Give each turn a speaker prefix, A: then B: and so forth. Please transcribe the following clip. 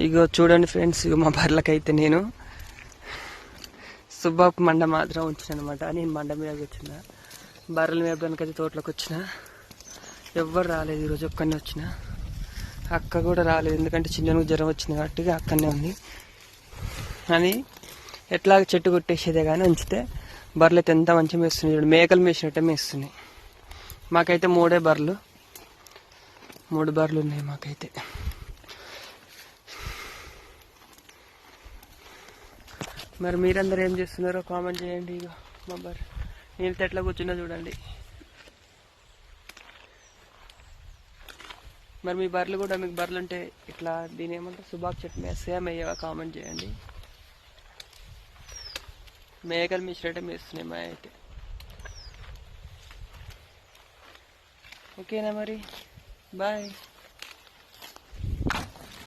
A: ఇగో చూడండి ఫ్రెండ్స్, ఇగో మా బర్రెలకైతే నేను సుబ్బాపు మండ మాత్రం ఉంచిన అనమాట. నేను మండ మీద వచ్చిన, బర్రెల మేపడానికైతే తోటలోకి వచ్చిన. ఎవ్వరు రాలేదు ఈరోజు, ఒక్కనే వచ్చిన. అక్క కూడా రాలేదు, ఎందుకంటే చిన్నకు జ్వరం వచ్చింది కాబట్టి అక్కడనే ఉంది అని. ఎట్లా చెట్టు కొట్టేసేదే కానీ ఉంచితే బర్రెలు అయితే ఎంత మంచిగా మేస్తున్నాయి చూడు, మేకలు మేసినట్టే మేస్తున్నాయి. మాకైతే 3 బర్రెలు ఉన్నాయి మాకైతే. మరి మీరందరూ ఏం చేస్తున్నారో కామెంట్ చేయండి. ఇక మా బర్రె నీళ్ళతో ఎట్లా కూర్చున్నా చూడండి. మరి మీ బర్రెలు కూడా, మీకు బర్రెలు ఉంటే ఇట్లా దీని ఏమంటారు సుబాక్ చెట్టు సేమ్ అయ్యేవా కామెంట్ చేయండి. మేకలు మిశ్రటం వేస్తున్నాయి మా అయితే. ఓకేనా మరి, బాయ్.